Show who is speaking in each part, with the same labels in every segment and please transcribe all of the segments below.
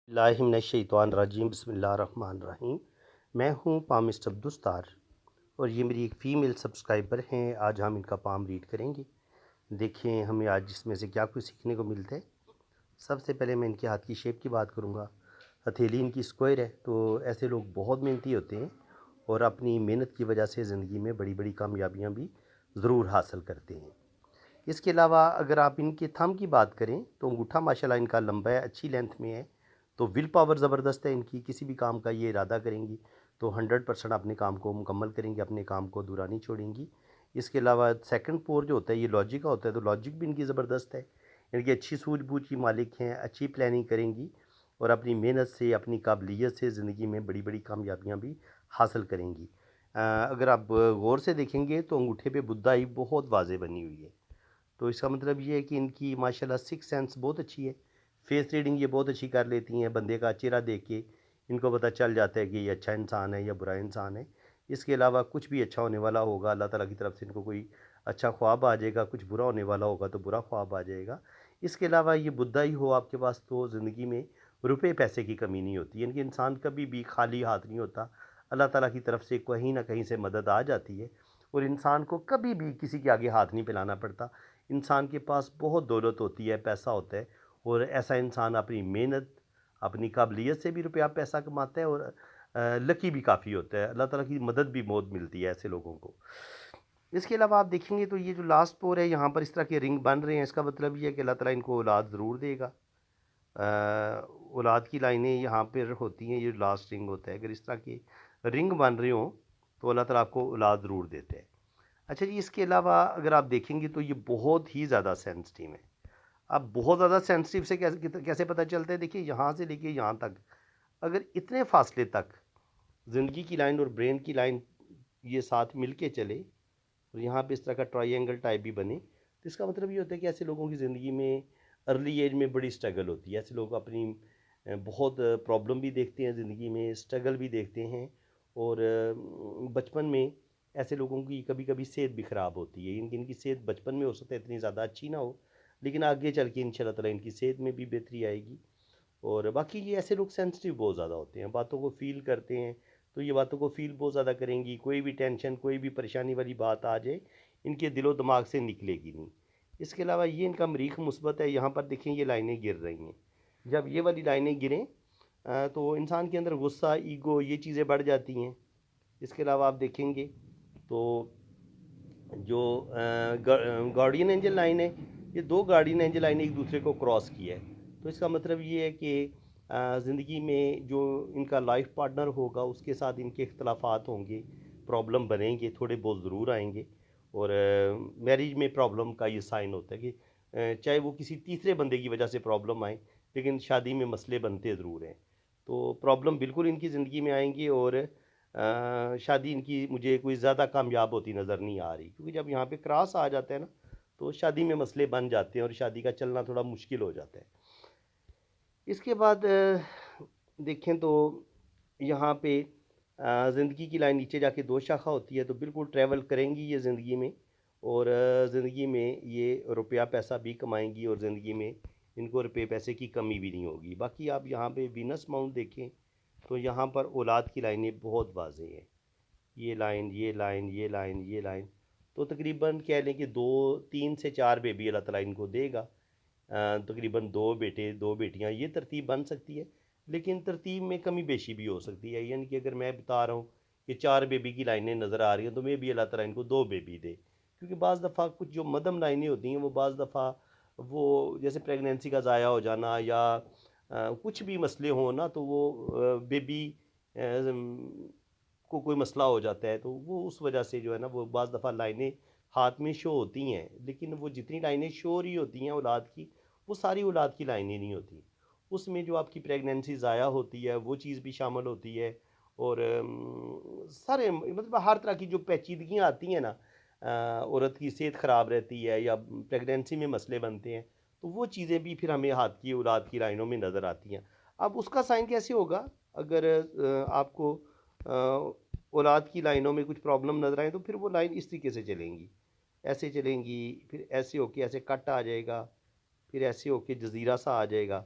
Speaker 1: बिस्मिल्लाहिर्रहमानिर्रहीम बिस्मिल्लाहिर्रहमानिर्रहीम। मैं हूँ पामिस्ट अब्दुस्तार और ये मेरी एक फ़ीमेल सब्सक्राइबर हैं। आज हम इनका पाम रीड करेंगे। देखें हमें आज इसमें से क्या कुछ सीखने को मिलता है। सबसे पहले मैं इनके हाथ की शेप की बात करूँगा। हथेली इनकी स्क्वायर है, तो ऐसे लोग बहुत मेहनती होते हैं और अपनी मेहनत की वजह से ज़िंदगी में बड़ी बड़ी कामयाबियाँ भी ज़रूर हासिल करते हैं। इसके अलावा अगर आप इनके थंब की बात करें तो अंगूठा माशाल्लाह इनका लंबा है, अच्छी लेंथ में है। तो विल पावर ज़बरदस्त है इनकी। किसी भी काम का ये इरादा करेंगी तो 100% अपने काम को मुकम्मल करेंगी, अपने काम को अधूरा नहीं छोड़ेंगी। इसके अलावा सेकंड पोर जो होता है ये लॉजिक का होता है, तो लॉजिक भी इनकी ज़बरदस्त है। इनकी अच्छी सूझबूझ की मालिक हैं, अच्छी प्लानिंग करेंगी और अपनी मेहनत से, अपनी काबिलियत से ज़िंदगी में बड़ी बड़ी कामयाबियाँ भी हासिल करेंगी। अगर आप गौर से देखेंगे तो अंगूठे पे बुद्धाई बहुत वाज़ेह बनी हुई है। तो इसका मतलब ये है कि इनकी माशाल्लाह सिक्स सेंस बहुत अच्छी है। फेस रीडिंग ये बहुत अच्छी कर लेती हैं। बंदे का चेहरा देख के इनको पता चल जाता है कि ये अच्छा इंसान है या बुरा इंसान है। इसके अलावा कुछ भी अच्छा होने वाला होगा अल्लाह ताला की तरफ से इनको कोई अच्छा ख्वाब आ जाएगा, कुछ बुरा होने वाला होगा तो बुरा ख्वाब आ जाएगा। इसके अलावा ये बुद्धा ही हो आपके पास तो ज़िंदगी में रुपए पैसे की कमी नहीं होती। यानी कि इंसान कभी भी खाली हाथ नहीं होता। अल्लाह ताला की तरफ से कहीं न कहीं से मदद आ जाती है और इंसान को कभी भी किसी के आगे हाथ नहीं फैलाना पड़ता। इंसान के पास बहुत दौलत होती है, पैसा होता है और ऐसा इंसान अपनी मेहनत, अपनी काबिलियत से भी रुपया पैसा कमाता है और लकी भी काफ़ी होता है। अल्लाह ताला की मदद भी बहुत मिलती है ऐसे लोगों को। इसके अलावा आप देखेंगे तो ये जो लास्ट पोर है यहाँ पर इस तरह के रिंग बन रहे हैं, इसका मतलब ये है कि अल्लाह ताला इनको औलाद ज़रूर देगा। औलाद की लाइनें यहाँ पर होती हैं, ये लास्ट रिंग होता है। अगर इस तरह के रिंग बन रहे हों तो अल्लाह ताला आपको औलाद ज़रूर देते हैं। अच्छा जी, इसके अलावा अगर आप देखेंगे तो ये बहुत ही ज़्यादा सेंसिटिव है। अब बहुत ज़्यादा सेंसिटिव से कैसे कैसे पता चलता है? देखिए यहाँ से लेके यहाँ तक अगर इतने फासले तक ज़िंदगी की लाइन और ब्रेन की लाइन ये साथ मिल के चले और यहाँ पे इस तरह का ट्रायंगल टाइप भी बने, तो इसका मतलब ये होता है कि ऐसे लोगों की ज़िंदगी में अर्ली एज में बड़ी स्ट्रगल होती है। ऐसे लोग अपनी बहुत प्रॉब्लम भी देखते हैं ज़िंदगी में, स्ट्रगल भी देखते हैं और बचपन में ऐसे लोगों की कभी कभी सेहत भी ख़राब होती है। इनकी सेहत बचपन में हो सकता है इतनी ज़्यादा अच्छी ना हो, लेकिन आगे चल के इंशाल्लाह ताला इनकी सेहत में भी बेहतरी आएगी। और बाकी ये ऐसे लोग सेंसिटिव बहुत ज़्यादा होते हैं, बातों को फ़ील करते हैं, तो ये बातों को फ़ील बहुत ज़्यादा करेंगी। कोई भी टेंशन, कोई भी परेशानी वाली बात आ जाए, इनके दिलो दिमाग से निकलेगी नहीं। इसके अलावा ये इनका मरीख मुस्बत है। यहाँ पर देखें ये लाइनें गिर रही हैं। जब ये वाली लाइनें गिरें तो इंसान के अंदर गुस्सा, ईगो, ये चीज़ें बढ़ जाती हैं। इसके अलावा आप देखेंगे तो जो गार्डियन एंजल लाइन है, ये दो गार्डियन एंजल लाइन एक दूसरे को क्रॉस किया है। तो इसका मतलब ये है कि ज़िंदगी में जो इनका लाइफ पार्टनर होगा उसके साथ इनके इख्तलाफात होंगे, प्रॉब्लम बनेंगे, थोड़े बहुत ज़रूर आएंगे। और मैरिज में प्रॉब्लम का ये साइन होता है कि चाहे वो किसी तीसरे बंदे की वजह से प्रॉब्लम आए, लेकिन शादी में मसले बनते ज़रूर हैं। तो प्रॉब्लम बिल्कुल इनकी ज़िंदगी में आएंगी और शादी इनकी मुझे कोई ज़्यादा कामयाब होती नज़र नहीं आ रही, क्योंकि जब यहाँ पे क्रॉस आ जाता है ना तो शादी में मसले बन जाते हैं और शादी का चलना थोड़ा मुश्किल हो जाता है। इसके बाद देखें तो यहाँ पे ज़िंदगी की लाइन नीचे जाके दो शाखा होती है, तो बिल्कुल ट्रैवल करेंगी ये ज़िंदगी में और ज़िंदगी में ये रुपया पैसा भी कमाएंगी और ज़िंदगी में इनको रुपये पैसे की कमी भी नहीं होगी। बाकी आप यहाँ पे वीनस माउंट देखें तो यहाँ पर औलाद की लाइनें बहुत वाज़ेह हैं। ये लाइन, ये लाइन, ये लाइन, ये लाइन, तो तकरीबन कह लें कि 2 3 से 4 बेबी अल्लाह ताला इनको देगा। तकरीबन 2 बेटे 2 बेटियां, ये तरतीब बन सकती है, लेकिन तरतीब में कमी बेशी भी हो सकती है। यानी कि अगर मैं बता रहा हूँ कि 4 बेबी की लाइनें नज़र आ रही हैं तो मैं भी अल्लाह ताला इनको 2 बेबी दे, क्योंकि बाज़ दफ़ा कुछ जो मदम लाइनें होती हैं वो बाज़ दफ़ा वो जैसे प्रेगनेंसी का ज़ाया हो जाना या कुछ भी मसले हों ना, तो वो बेबी को कोई मसला हो जाता है, तो वो उस वजह से जो है ना वो बाज़ दफ़ा लाइनें हाथ में शो होती हैं, लेकिन वो जितनी लाइनें शो हो रही होती हैं औलाद की, वो सारी औलाद की लाइनें नहीं होती। उसमें जो आपकी प्रेगनेंसी ज़ाया होती है वो चीज़ भी शामिल होती है और सारे मतलब हर तरह की जो पेचीदगियाँ आती हैं ना, औरत की सेहत ख़राब रहती है या प्रेगनेंसी में मसले बनते हैं, तो वो चीज़ें भी फिर हमें हाथ की औलाद की लाइनों में नज़र आती हैं। अब उसका साइन कैसे होगा? अगर आपको औलाद की लाइनों में कुछ प्रॉब्लम नज़र आए तो फिर वो लाइन इस तरीके से चलेंगी, ऐसे चलेंगी, फिर ऐसे होके ऐसे कट आ जाएगा, फिर ऐसे होके जज़ीरा सा आ जाएगा।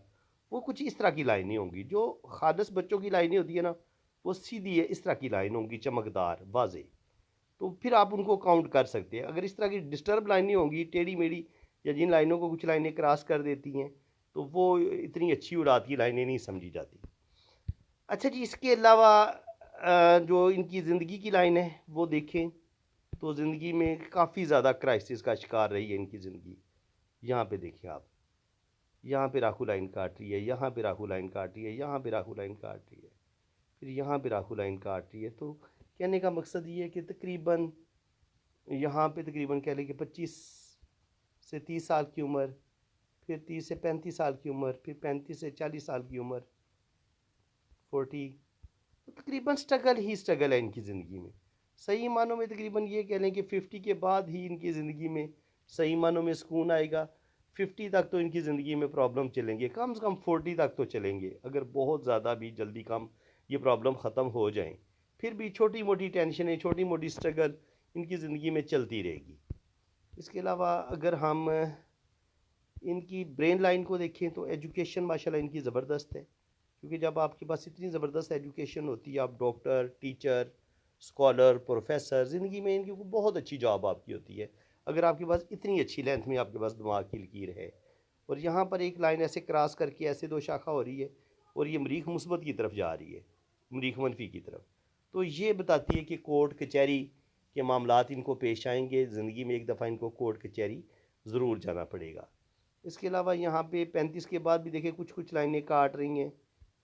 Speaker 1: वो कुछ इस तरह की लाइनें होंगी। जो खालिस बच्चों की लाइनें होती है ना, वो सीधी है, इस तरह की लाइन होंगी, चमकदार, वाज़ेह। तो फिर आप उनको काउंट कर सकते हैं। अगर इस तरह की डिस्टर्ब लाइनें होंगी, टेढ़ी मेढ़ी, या जिन लाइनों को कुछ लाइनें क्रॉस कर देती हैं, तो वो इतनी अच्छी उड़ाती लाइनें नहीं समझी जाती। अच्छा जी, इसके अलावा जो इनकी ज़िंदगी की लाइन है वो देखें, तो ज़िंदगी में काफ़ी ज़्यादा क्राइसिस का शिकार रही है इनकी ज़िंदगी। यहाँ पे देखिए आप, यहाँ पे राखू लाइन काट रही है, यहाँ पे राखू लाइन काट रही है, यहाँ पे राखू लाइन काट रही है, फिर यहाँ पे राखू लाइन काट रही है। तो कहने का मकसद ये है कि तकरीबन यहाँ पे तकरीबन कह लें कि 25 से 30 साल की उम्र, फिर 30 से 35 साल की उम्र, फिर 35 से 40 साल की उम्र, 40, तो तकरीबन स्ट्रगल ही स्ट्रगल है इनकी ज़िंदगी में। सही मानों में तकरीबन ये कह लें कि 50 के बाद ही इनकी ज़िंदगी में सही मानों में सुकून आएगा। 50 तक तो इनकी ज़िंदगी में प्रॉब्लम चलेंगे, कम से कम 40 तक तो चलेंगे, अगर बहुत ज़्यादा भी जल्दी कम ये प्रॉब्लम ख़त्म हो जाएं। फिर भी छोटी मोटी टेंशनें, छोटी मोटी स्ट्रगल इनकी ज़िंदगी में चलती रहेगी। इसके अलावा अगर हम इनकी ब्रेन लाइन को देखें, तो एजुकेशन माशाल्लाह इनकी ज़बरदस्त है। क्योंकि जब आपके पास इतनी ज़बरदस्त एजुकेशन होती है, आप डॉक्टर, टीचर, स्कॉलर, प्रोफेसर, ज़िंदगी में इनकी बहुत अच्छी जॉब आपकी होती है, अगर आपके पास इतनी अच्छी लेंथ में आपके पास दिमाग की लकीर है। और यहाँ पर एक लाइन ऐसे क्रॉस करके ऐसे दो शाखा हो रही है, और ये मरीख मुस्बत की तरफ जा रही है, मरीख मनफी की तरफ। तो ये बताती है कि कोर्ट कचहरी के मामलात इनको पेश आएंगे, ज़िंदगी में एक दफ़ा इनको कोर्ट कचहरी ज़रूर जाना पड़ेगा। इसके अलावा यहाँ पे 35 के बाद भी देखिए कुछ कुछ लाइनें काट रही हैं।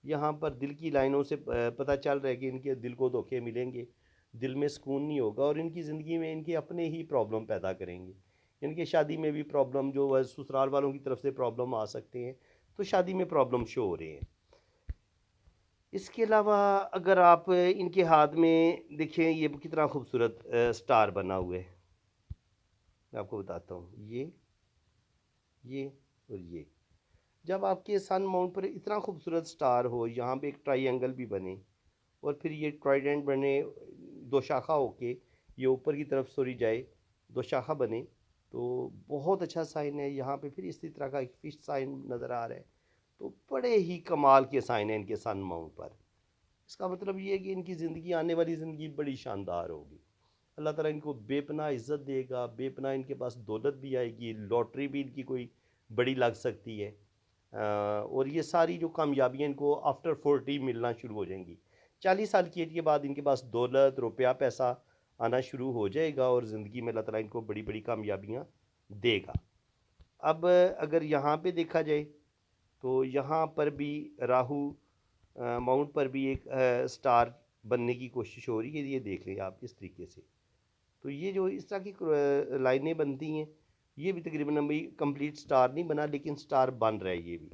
Speaker 1: यहाँ पर दिल की लाइनों से पता चल रहा है कि इनके दिल को धोखे मिलेंगे, दिल में सुकून नहीं होगा, और इनकी ज़िंदगी में इनके अपने ही प्रॉब्लम पैदा करेंगे। इनके शादी में भी प्रॉब्लम, जो है ससुराल वालों की तरफ से प्रॉब्लम आ सकते हैं, तो शादी में प्रॉब्लम शो हो रहे हैं। इसके अलावा अगर आप इनके हाथ में देखें, ये कितना खूबसूरत स्टार बना हुआ है, मैं आपको बताता हूँ। ये और ये, जब आपके सन माउंट पर इतना खूबसूरत स्टार हो, यहाँ पे एक ट्राइंगल भी बने, और फिर ये ट्राइडेंट बने, दो शाखा होके ये ऊपर की तरफ सोरी जाए, दो शाखा बने, तो बहुत अच्छा साइन है। यहाँ पे फिर इसी तरह का एक फिश साइन नज़र आ रहा है। तो बड़े ही कमाल के साइन हैं इनके सन माउंट पर। इसका मतलब ये है कि इनकी ज़िंदगी, आने वाली ज़िंदगी बड़ी शानदार होगी। अल्लाह ताला इनको बेपनाह इज़्ज़त देगा, बेपनाह इनके पास दौलत भी आएगी, लॉटरी भी इनकी कोई बड़ी लग सकती है। और ये सारी जो कामयाबियाँ इनको आफ्टर 40 मिलना शुरू हो जाएंगी। 40 साल की एज के बाद इनके पास दौलत, रुपया, पैसा आना शुरू हो जाएगा, और ज़िंदगी में अल्लाह ताला इनको बड़ी बड़ी कामयाबियाँ देगा। अब अगर यहाँ पे देखा जाए, तो यहाँ पर भी राहु माउंट पर भी एक स्टार बनने की कोशिश हो रही है। ये देख लें आप इस तरीके से। तो ये जो इस तरह की लाइनें बनती हैं, ये भी तकरीबन अभी कंप्लीट स्टार नहीं बना, लेकिन स्टार बन रहा है ये भी।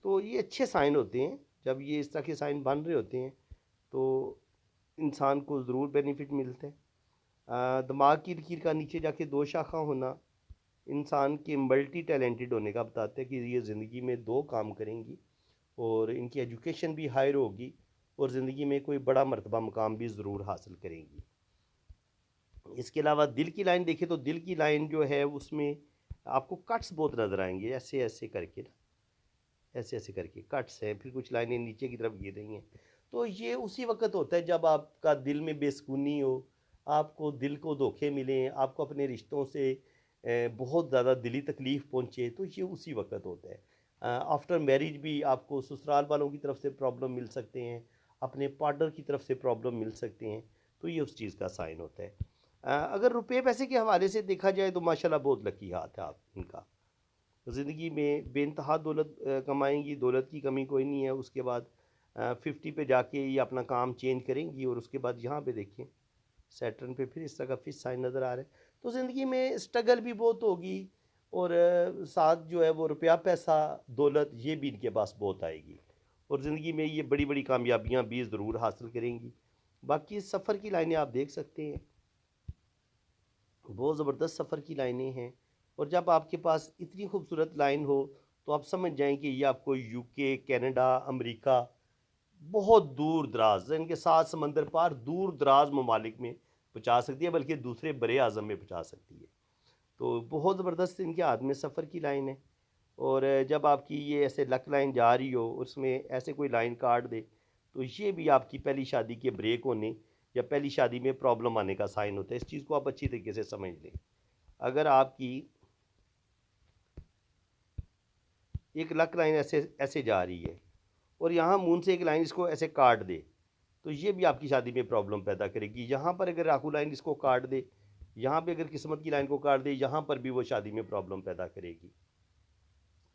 Speaker 1: तो ये अच्छे साइन होते हैं, जब ये इस तरह के साइन बन रहे होते हैं, तो इंसान को ज़रूर बेनिफिट मिलता है। दिमाग की लकीर का नीचे जाके दो शाखा होना इंसान के मल्टी टैलेंटेड होने का बताता है कि ये ज़िंदगी में दो काम करेंगी, और इनकी एजुकेशन भी हायर होगी, और ज़िंदगी में कोई बड़ा मर्तबा मुकाम भी ज़रूर हासिल करेंगी। इसके अलावा दिल की लाइन देखें, तो दिल की लाइन जो है उसमें आपको कट्स बहुत नज़र आएंगे, ऐसे ऐसे करके ना, ऐसे ऐसे करके कट्स हैं, फिर कुछ लाइनें नीचे की तरफ गिर रही हैं। तो ये उसी वक्त होता है जब आपका दिल में बेसुकूनी हो, आपको दिल को धोखे मिलें, आपको अपने रिश्तों से बहुत ज़्यादा दिली तकलीफ़ पहुँचे, तो ये उसी वक्त होता है। आफ्टर मैरिज भी आपको ससुराल वालों की तरफ से प्रॉब्लम मिल सकते हैं, अपने पार्टनर की तरफ से प्रॉब्लम मिल सकते हैं, तो ये उस चीज़ का साइन होता है। अगर रुपये पैसे के हवाले से देखा जाए, तो माशाल्लाह बहुत लकी हाथ है आप इनका। ज़िंदगी में बेइंतहा दौलत कमाएंगी, दौलत की कमी कोई नहीं है। उसके बाद 50 पे जाके ये अपना काम चेंज करेंगी, और उसके बाद यहाँ पे देखें सैटर्न पे फिर इस तरह का फिश साइन नज़र आ रहा है। तो ज़िंदगी में स्ट्रगल भी बहुत होगी, और साथ जो है वो रुपया, पैसा, दौलत, ये भी इनके पास बहुत आएगी, और ज़िंदगी में ये बड़ी बड़ी कामयाबियाँ भी ज़रूर हासिल करेंगी। बाकी सफ़र की लाइनें आप देख सकते हैं, बहुत ज़बरदस्त सफ़र की लाइनें हैं। और जब आपके पास इतनी खूबसूरत लाइन हो, तो आप समझ जाएं कि ये आपको यूके, कनाडा, अमेरिका, बहुत दूर दराज, इनके साथ समंदर पार दूर दराज ममालिक में पहुँचा सकती है, बल्कि दूसरे बड़े आज़म में पहुँचा सकती है। तो बहुत ज़बरदस्त इनके हाथ में सफ़र की लाइन है। और जब आपकी ये ऐसे लक लाइन जा रही हो, उसमें ऐसे कोई लाइन काट दे, तो ये भी आपकी पहली शादी के ब्रेक होने या पहली शादी में प्रॉब्लम आने का साइन होता है। इस चीज़ को आप अच्छी तरीके से समझ लें। अगर आपकी एक लक लाइन ऐसे ऐसे जा रही है और यहाँ मून से एक लाइन इसको ऐसे काट दे, तो ये भी आपकी शादी में प्रॉब्लम पैदा करेगी। यहाँ पर अगर राहु लाइन इसको काट दे, यहाँ पे अगर किस्मत की लाइन को काट दे, यहाँ पर भी वो शादी में प्रॉब्लम पैदा करेगी।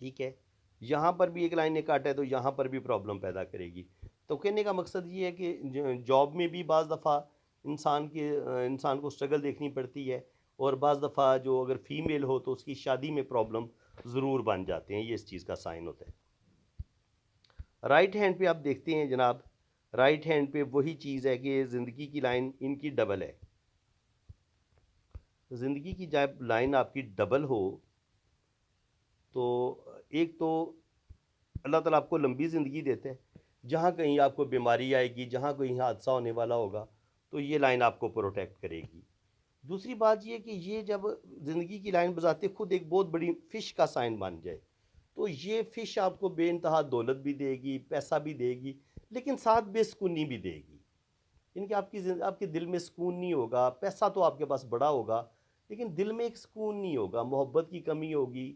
Speaker 1: ठीक है, यहाँ पर भी एक लाइन ने काटा है तो यहाँ पर भी प्रॉब्लम पैदा करेगी। तो कहने का मकसद ये है कि जॉब में भी बाज़ दफ़ा इंसान को स्ट्रगल देखनी पड़ती है, और बाज़ दफ़ा जो अगर फीमेल हो तो उसकी शादी में प्रॉब्लम ज़रूर बन जाते हैं। ये इस चीज़ का साइन होता है। राइट हैंड पे आप देखते हैं जनाब, राइट हैंड पे वही चीज़ है कि ज़िंदगी की लाइन इनकी डबल है। ज़िंदगी की जब लाइन आपकी डबल हो तो एक तो अल्लाह ताला आपको लंबी ज़िंदगी देते हैं, जहाँ कहीं आपको बीमारी आएगी, जहाँ कहीं हादसा होने वाला होगा, तो ये लाइन आपको प्रोटेक्ट करेगी। दूसरी बात ये कि ये जब ज़िंदगी की लाइन बजाते खुद एक बहुत बड़ी फ़िश का साइन बन जाए, तो ये फ़िश आपको बेइंतहा दौलत भी देगी, पैसा भी देगी, लेकिन साथ बेसुकूनी भी देगी। इनके आपके दिल में सुकून नहीं होगा। पैसा तो आपके पास बड़ा होगा, लेकिन दिल में एक सुकून नहीं होगा, मोहब्बत की कमी होगी,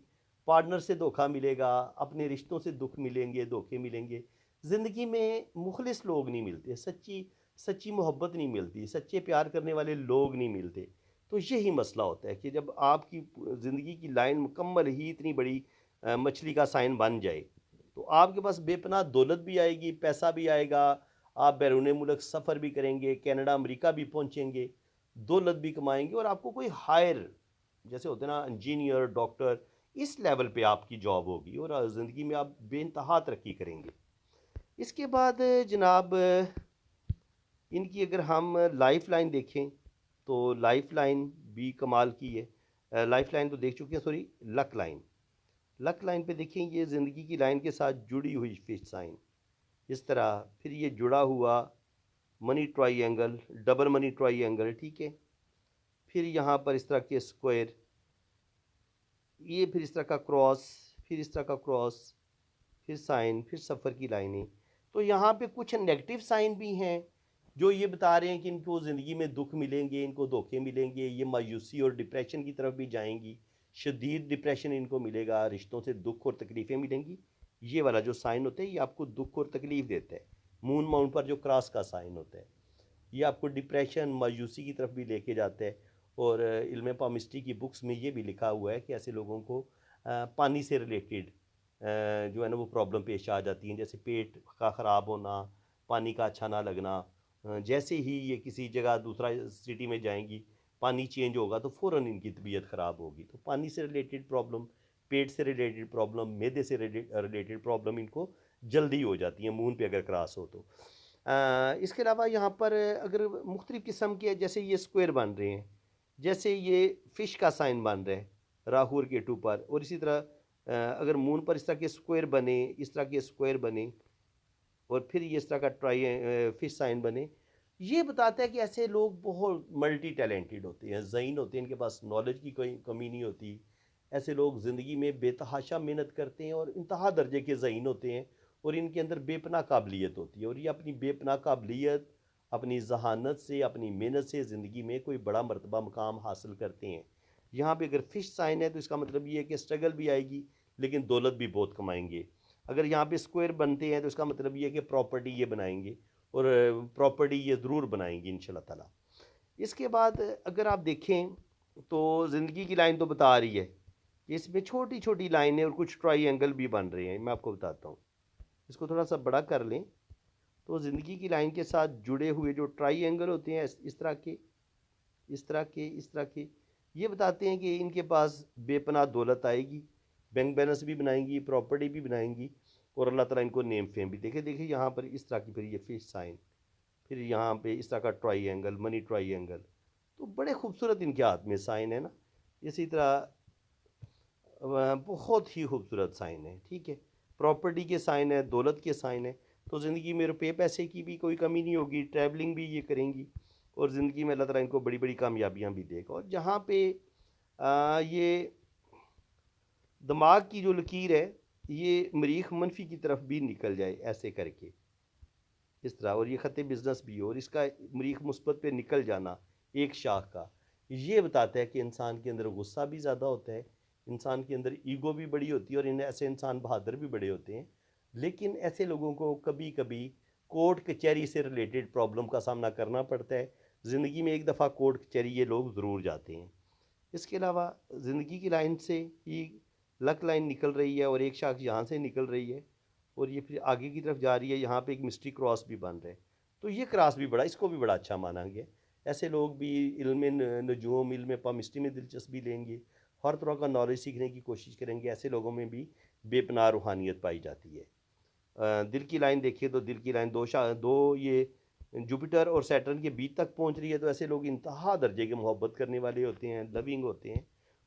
Speaker 1: पार्टनर से धोखा मिलेगा, अपने रिश्तों से दुख मिलेंगे, धोखे मिलेंगे। ज़िंदगी में मुखलिस लोग नहीं मिलते, सच्ची सच्ची मोहब्बत नहीं मिलती, सच्चे प्यार करने वाले लोग नहीं मिलते। तो यही मसला होता है कि जब आपकी ज़िंदगी की लाइन मुकम्मल ही इतनी बड़ी मछली का साइन बन जाए, तो आपके पास बेपनाह दौलत भी आएगी, पैसा भी आएगा, आप बैरून मुल्क सफ़र भी करेंगे, कनाडा अमेरिका भी पहुंचेंगे, दौलत भी कमाएंगे, और आपको कोई हायर, जैसे होते हैं ना इंजीनियर, डॉक्टर, इस लेवल पे आपकी जॉब होगी और ज़िंदगी में आप बेइंतहा तरक्की करेंगे। इसके बाद जनाब इनकी अगर हम लाइफ लाइन देखें तो लाइफ लाइन भी कमाल की है। लाइफ लाइन तो देख चुके हैं, sorry, luck line. Luck line पे देखें, ये ज़िंदगी की लाइन के साथ जुड़ी हुई फिश साइन इस तरह, फिर ये जुड़ा हुआ money triangle, double money triangle, ठीक है। फिर यहाँ पर इस तरह के स्क्वायर, ये फिर इस तरह का क्रॉस, फिर इस तरह का क्रॉस, फिर साइन, फिर सफ़र की लाइनें। तो यहाँ पे कुछ नेगेटिव साइन भी हैं जो ये बता रहे हैं कि इनको ज़िंदगी में दुख मिलेंगे, इनको धोखे मिलेंगे, ये मायूसी और डिप्रेशन की तरफ भी जाएंगी, शदीद डिप्रेशन इनको मिलेगा, रिश्तों से दुख और तकलीफ़ें मिलेंगी। ये वाला जो साइन होता है ये आपको दुख और तकलीफ़ देता है। मून माउंट पर जो क्रॉस का साइन होता है ये आपको डिप्रेशन, मायूसी की तरफ भी लेके जाता है। और इल्म पामिस्ट्री की बुक्स में ये भी लिखा हुआ है कि ऐसे लोगों को पानी से रिलेटेड जो है ना वो प्रॉब्लम पेश आ जाती हैं, जैसे पेट का ख़राब होना, पानी का अच्छा ना लगना। जैसे ही ये किसी जगह दूसरा सिटी में जाएंगी, पानी चेंज होगा तो फ़ौरन इनकी तबीयत ख़राब होगी। तो पानी से रिलेटेड प्रॉब्लम, पेट से रिलेटेड प्रॉब्लम, मैदे से रिलेटेड प्रॉब्लम इनको जल्दी हो जाती है मून पे अगर क्रॉस हो तो। इसके अलावा यहाँ पर अगर मुख्तलिफ़ किस्म के जैसे ये स्क्वायर बन रहे हैं, जैसे ये फ़िश का साइन बन रहा है राहु और केतु पर, और इसी तरह अगर मून पर इस तरह के स्क्वायर बने, इस तरह के स्क्वायर बने, और फिर ये इस तरह का फिश साइन बने, ये बताता है कि ऐसे लोग बहुत मल्टी टैलेंटेड होते हैं, ज़हीन होते हैं, इनके पास नॉलेज की कोई कमी नहीं होती। ऐसे लोग ज़िंदगी में बेतहाशा मेहनत करते हैं और इंतहा दर्जे के ज़हीन होते हैं, और इनके अंदर बेपनाह काबिलियत होती है, और ये अपनी बेपनाह काबिलियत, अपनी जहानत से, अपनी मेहनत से ज़िंदगी में कोई बड़ा मर्तबा मुकाम हासिल करते हैं। यहाँ पे अगर फ़िश साइन है तो इसका मतलब ये है कि स्ट्रगल भी आएगी, लेकिन दौलत भी बहुत कमाएंगे। अगर यहाँ पे स्क्वायर बनते हैं तो इसका मतलब ये है कि प्रॉपर्टी ये बनाएंगे, और प्रॉपर्टी ये ज़रूर बनाएंगे इंशाल्लाह ताला। इसके बाद अगर आप देखें तो ज़िंदगी की लाइन तो बता रही है कि इसमें छोटी छोटी लाइनें और कुछ ट्राइंगल भी बन रहे हैं। मैं आपको बताता हूँ, इसको थोड़ा सा बड़ा कर लें तो ज़िंदगी की लाइन के साथ जुड़े हुए जो ट्राइंगल होते हैं इस तरह के, इस तरह के, इस तरह के, ये बताते हैं कि इनके पास बेपनाह दौलत आएगी, बैंक बैलेंस भी बनाएंगी, प्रॉपर्टी भी बनाएंगी, और अल्लाह ताला इनको नेम फेम भी। देखिए देखिए यहाँ पर इस तरह की फिर ये फिश साइन, फिर यहाँ पे इस तरह का ट्राइंगल, मनी ट्राइंगल, तो बड़े खूबसूरत इनके हाथ में साइन है ना। इसी तरह बहुत ही खूबसूरत साइन है, ठीक है। प्रॉपर्टी के साइन है, दौलत के साइन है। तो ज़िंदगी में रुपये पैसे की भी कोई कमी नहीं होगी, ट्रैवलिंग भी ये करेंगी, और ज़िंदगी में अल्लाह ताला इनको बड़ी बड़ी कामयाबियाँ भी देगा। और जहाँ पे ये दिमाग की जो लकीर है ये मरीख मनफी की तरफ भी निकल जाए ऐसे करके, इस तरह, और ये ख़त बिज़नेस भी हो और इसका मरीख मुस्बत पे निकल जाना एक शाख का, ये बताता है कि इंसान के अंदर गुस्सा भी ज़्यादा होता है, इंसान के अंदर ईगो भी बड़ी होती है और इन ऐसे इंसान बहादुर भी बड़े होते हैं। लेकिन ऐसे लोगों को कभी कभी कोर्ट कचहरी से रिलेटेड प्रॉब्लम का सामना करना पड़ता है। ज़िंदगी में एक दफ़ा कोर्ट कचहरी ये लोग ज़रूर जाते हैं। इसके अलावा ज़िंदगी की लाइन से ही लक लाइन निकल रही है और एक शाख यहाँ से निकल रही है और ये फिर आगे की तरफ जा रही है। यहाँ पे एक मिस्ट्री क्रॉस भी बन रहा है, तो ये क्रॉस भी बड़ा, इसको भी बड़ा अच्छा माना गया। ऐसे लोग भी इल्म नजूम, इल्म पामिस्ट्री में दिलचस्पी लेंगे, हर तरह का नॉलेज सीखने की कोशिश करेंगे। ऐसे लोगों में भी बेपनाह रूहानियत पाई जाती है। दिल की लाइन देखिए तो दिल की लाइन दो ये जुपिटर और सैटर्न के बीच तक पहुंच रही है, तो ऐसे लोग इंतहा दर्जे के मोहब्बत करने वाले होते हैं, लविंग होते हैं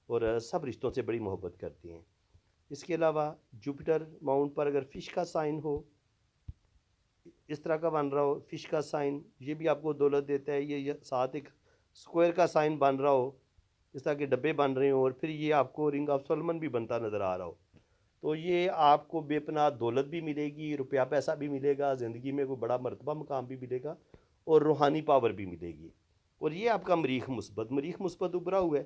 Speaker 1: और सब रिश्तों से बड़ी मोहब्बत करते हैं। इसके अलावा जुपिटर माउंट पर अगर फ़िश का साइन हो, इस तरह का बन रहा हो फ़िश का साइन, ये भी आपको दौलत देता है। ये साथ एक स्क्वायर का साइन बन रहा हो, इस तरह के डब्बे बन रहे हो और फिर ये आपको रिंग ऑफ सोलमन भी बनता नज़र आ रहा हो, तो ये आपको बेपनाह दौलत भी मिलेगी, रुपया पैसा भी मिलेगा, ज़िंदगी में कोई बड़ा मर्तबा मकाम भी मिलेगा और रूहानी पावर भी मिलेगी। और ये आपका मरीख मुस्बत उभरा हुआ है,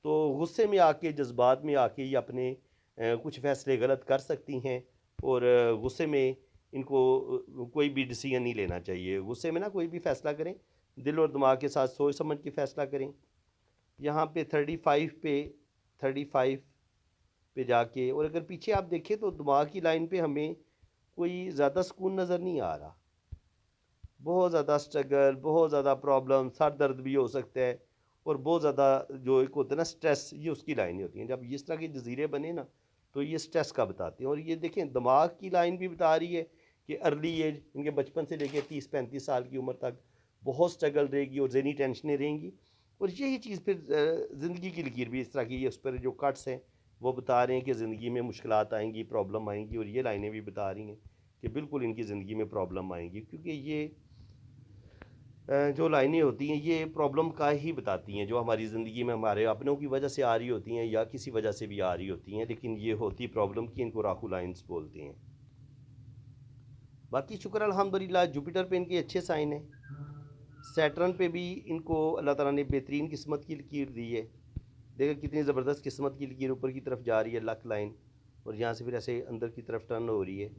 Speaker 1: तो गुस्से में आके, जज्बात में आके ये अपने कुछ फ़ैसले गलत कर सकती हैं और गुस्से में इनको कोई भी डिसीजन नहीं लेना चाहिए। गुस्से में ना कोई भी फ़ैसला करें, दिल और दिमाग के साथ सोच समझ के फ़ैसला करें। यहाँ पे 35 पे जाके, और अगर पीछे आप देखें तो दिमाग की लाइन पे हमें कोई ज़्यादा सुकून नज़र नहीं आ रहा। बहुत ज़्यादा स्ट्रगल, बहुत ज़्यादा प्रॉब्लम, सर दर्द भी हो सकता है और बहुत ज़्यादा जो एक होता है ना स्ट्रेस, ये उसकी लाइनें होती हैं। जब इस तरह के जजीरे बने ना, तो ये स्ट्रेस का बताते हैं। और ये देखें दिमाग की लाइन भी बता रही है कि अर्ली एज, इनके बचपन से लेकर 30-35 साल की उम्र तक बहुत स्ट्रगल रहेगी और ज़हनी टेंशनें रहेंगी। और यही चीज़ फिर ज़िंदगी की लकीर भी इस तरह की, उस पर जो कट्स हैं वो बता रहे हैं कि ज़िंदगी में मुश्किलात आएंगी, प्रॉब्लम आएंगी। और ये लाइनें भी बता रही हैं कि बिल्कुल इनकी ज़िंदगी में प्रॉब्लम आएंगी, क्योंकि ये जो लाइनें होती हैं ये प्रॉब्लम का ही बताती हैं, जो हमारी ज़िंदगी में हमारे अपनों की वजह से आ रही होती हैं या किसी वजह से भी आ रही होती हैं, लेकिन ये होती प्रॉब्लम की, इनको राहु लाइन्स बोलते हैं। बाकी शुक्र अल्हम्दुलिल्लाह, जुपिटर पे इनके अच्छे साइन हैं, सैटर्न पे भी इनको अल्लाह ताला ने बेहतरीन किस्मत की लकीर दी है। देखो कितनी ज़बरदस्त किस्मत की लकीर ऊपर की तरफ जा रही है, लक लाइन, और यहाँ से फिर ऐसे अंदर की तरफ टर्न हो रही है।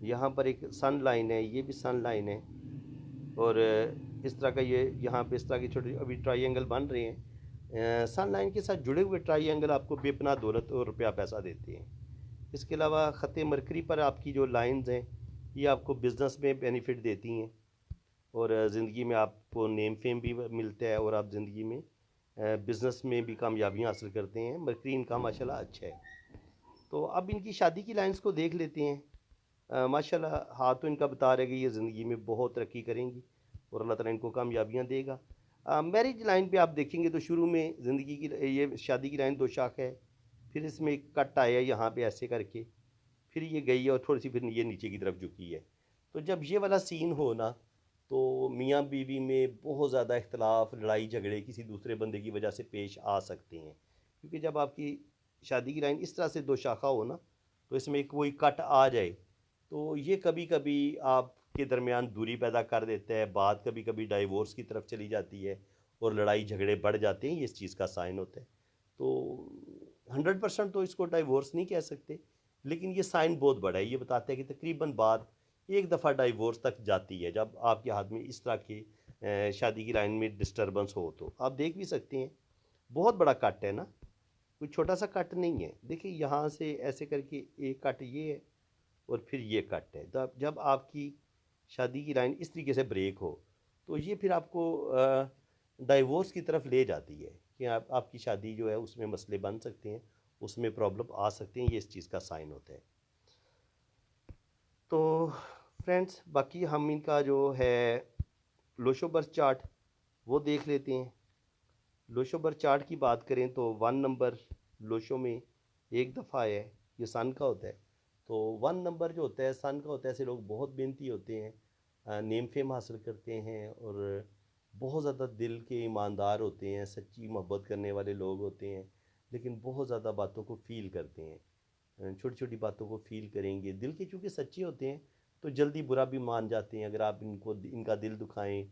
Speaker 1: यहाँ पर एक सन लाइन है, ये भी सन लाइन है, और इस तरह का ये यहाँ पे इस तरह के छोटे अभी ट्राइंगल बन रहे हैं। सन लाइन के साथ जुड़े हुए ट्राइंगल आपको बेपनाह दौलत और रुपया पैसा देते हैं। इसके अलावा ख़त मरकरी पर आपकी जो लाइंस हैं ये आपको बिज़नेस में बेनिफिट देती हैं और ज़िंदगी में आपको नेम फेम भी मिलता है और आप ज़िंदगी में बिज़नेस में भी कामयाबियाँ हासिल करते हैं। मरकरी इनका माशाल्लाह अच्छा है। तो अब इनकी शादी की लाइंस को देख लेते हैं। माशाल्लाह हाथ तो इनका बता रहे कि ये ज़िंदगी में बहुत तरक्की करेंगी और अल्लाह ताला इनको कामयाबियाँ देगा। मैरिज लाइन पे आप देखेंगे तो शुरू में ज़िंदगी की ये शादी की लाइन दो शाख है, फिर इसमें एक कट आया यहाँ पे ऐसे करके, फिर ये गई है और थोड़ी सी फिर ये नीचे की तरफ झुकी है। तो जब ये वाला सीन हो ना, तो मियाँ बीवी में बहुत ज़्यादा इख्तलाफ, लड़ाई झगड़े किसी दूसरे बंदे की वजह से पेश आ सकते हैं, क्योंकि जब आपकी शादी की लाइन इस तरह से दो शाखा हो ना, तो इसमें कोई कट आ जाए तो ये कभी कभी आपके दरमियान दूरी पैदा कर देता है, बात कभी कभी डाइवोर्स की तरफ चली जाती है और लड़ाई झगड़े बढ़ जाते हैं। ये इस चीज़ का साइन होता है। तो 100% तो इसको डाइवोर्स नहीं कह सकते, लेकिन ये साइन बहुत बड़ा है। ये बताता है कि तकरीबन बात एक दफ़ा डाइवोर्स तक जाती है जब आपके हाथ में इस तरह के शादी की लाइन में डिस्टर्बेंस हो। तो आप देख भी सकते हैं बहुत बड़ा कट है ना, कोई छोटा सा कट नहीं है। देखिए यहाँ से ऐसे करके एक कट ये है और फिर ये कट है। तब जब आपकी शादी की लाइन इस तरीके से ब्रेक हो तो ये फिर आपको डाइवोर्स की तरफ ले जाती है कि आपकी शादी जो है उसमें मसले बन सकते हैं, उसमें प्रॉब्लम आ सकते हैं। ये इस चीज़ का साइन होता है। तो फ्रेंड्स, बाकी हम इनका जो है लोशो बर्थ चार्ट वो देख लेते हैं। लोशो बर्थ चार्ट की बात करें तो 1 नंबर लोशो में एक दफ़ा है, ये सन का होता है। तो 1 नंबर जो होता है सन का होता है, ऐसे लोग बहुत मेहनती होते हैं, नेम फेम हासिल करते हैं और बहुत ज़्यादा दिल के ईमानदार होते हैं, सच्ची मोहब्बत करने वाले लोग होते हैं, लेकिन बहुत ज़्यादा बातों को फ़ील करते हैं। छोटी छोटी बातों को फील करेंगे। दिल के चूँकि सच्चे होते हैं तो जल्दी बुरा भी मान जाते हैं। अगर आप इनको इनका दिल दुखाएं,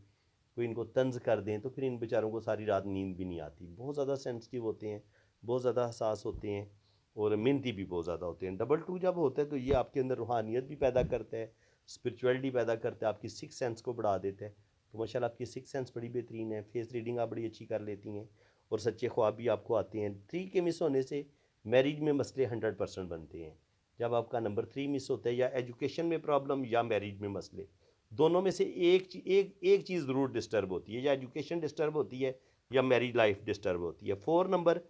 Speaker 1: कोई इनको तंज कर दें, तो फिर इन बेचारों को सारी रात नींद भी नहीं आती। बहुत ज़्यादा सेंसिटिव होते हैं, बहुत ज़्यादा हसास होते हैं और मेहनती भी बहुत ज़्यादा होते हैं। डबल टू जब होता है तो ये आपके अंदर रूहानियत भी पैदा करता है, स्पिरिचुअलिटी पैदा करता है, आपकी सिक्स सेंस को बढ़ा देता है। तो माशाल्लाह आपकी सिक्स सेंस बड़ी बेहतरीन है, फेस रीडिंग आप बड़ी अच्छी कर लेती हैं और सच्चे ख्वाब भी आपको आते हैं। 3 के मिस होने से मैरिज में मसले 100% बनते हैं। जब आपका नंबर 3 मिस होता है, या एजुकेशन में प्रॉब्लम या मैरिज में मसले, दोनों में से एक चीज़ ज़रूर डिस्टर्ब होती है, या एजुकेशन डिस्टर्ब होती है या मैरिज लाइफ डिस्टर्ब होती है। 4 नंबर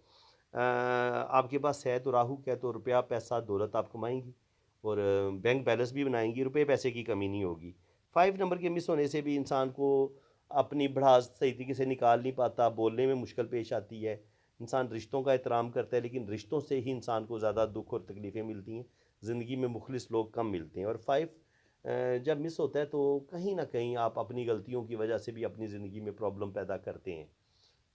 Speaker 1: आपके पास है तो राहु है, तो रुपया पैसा दौलत आप कमाएंगी और बैंक बैलेंस भी बनाएंगी, रुपये पैसे की कमी नहीं होगी। 5 नंबर के मिस होने से भी इंसान को अपनी भड़ास सही तरीके से निकाल नहीं पाता, बोलने में मुश्किल पेश आती है। इंसान रिश्तों का एहतराम करता है, लेकिन रिश्तों से ही इंसान को ज़्यादा दुख और तकलीफ़ें मिलती हैं। ज़िंदगी में मुखलिस लोग कम मिलते हैं। और 5 जब मिस होता है तो कहीं ना कहीं आप अपनी गलतियों की वजह से भी अपनी ज़िंदगी में प्रॉब्लम पैदा करते हैं।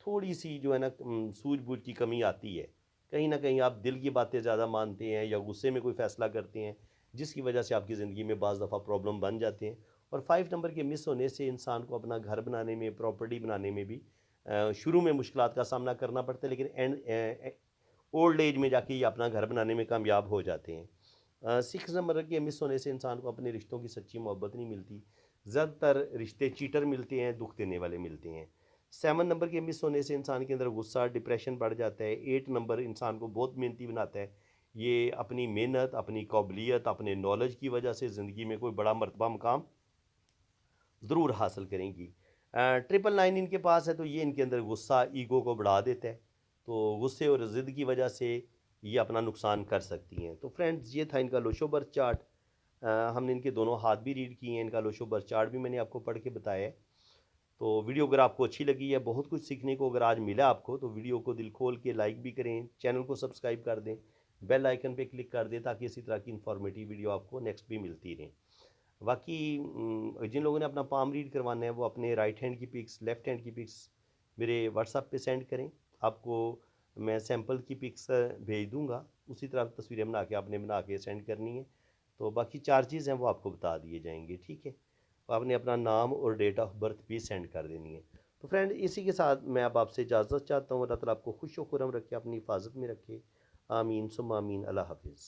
Speaker 1: थोड़ी सी जो है ना सूझबूझ की कमी आती है। कहीं ना कहीं आप दिल की बातें ज़्यादा मानते हैं या गुस्से में कोई फ़ैसला करते हैं, जिसकी वजह से आपकी ज़िंदगी में बाज़ दफ़ा प्रॉब्लम बन जाते हैं। और 5 नंबर के मिस होने से इंसान को अपना घर बनाने में, प्रॉपर्टी बनाने में भी शुरू में मुश्किलात का सामना करना पड़ता है, लेकिन एंड ओल्ड एज में जाके ये अपना घर बनाने में कामयाब हो जाते हैं। 6 नंबर के मिस होने से इंसान को अपने रिश्तों की सच्ची मोहब्बत नहीं मिलती। ज़्यादातर रिश्ते चीटर मिलते हैं, दुख देने वाले मिलते हैं। 7 नंबर के मिस होने से इंसान के अंदर गुस्सा, डिप्रेशन बढ़ जाता है। 8 नंबर इंसान को बहुत मेहनती बनाता है। ये अपनी मेहनत, अपनी काबिलियत, अपने नॉलेज की वजह से ज़िंदगी में कोई बड़ा मर्तबा मुकाम ज़रूर हासिल करेंगी। 999 इनके पास है तो ये इनके अंदर गुस्सा, ईगो को बढ़ा देता है। तो गुस्से और ज़िद की वजह से ये अपना नुकसान कर सकती हैं। तो फ्रेंड्स, ये था इनका लोशो बर्थ चार्ट। हमने इनके दोनों हाथ भी रीड किए हैं, इनका लोशो बर्थ चार्ट भी मैंने आपको पढ़ के बताया है। तो वीडियो अगर आपको अच्छी लगी है, बहुत कुछ सीखने को अगर आज मिला आपको, तो वीडियो को दिल खोल के लाइक भी करें, चैनल को सब्सक्राइब कर दें, बेल आइकन पे क्लिक कर दें, ताकि इसी तरह की इन्फॉर्मेटिव वीडियो आपको नेक्स्ट भी मिलती रहें। बाकी जिन लोगों ने अपना पाम रीड करवाना है, वो अपने राइट हैंड की पिक्स, लेफ़्ट हैंड की पिक्स मेरे व्हाट्सएप पे सेंड करें। आपको मैं सैंपल की पिक्स भेज दूंगा, उसी तरह तस्वीरें बना के आपने बना के सेंड करनी है। तो बाकी चार्जेज़ हैं वो आपको बता दिए जाएंगे, ठीक है। तो आपने अपना नाम और डेट ऑफ बर्थ भी सेंड कर देनी है। तो फ्रेंड, इसी के साथ मैं अब आपसे इजाज़त चाहता हूँ। अल्लाह ताला आपको खुश व खुर्रम रखे, अपनी हिफाजत में रखे। आमीन सुम्मा आमीन। अल्लाह हाफिज़।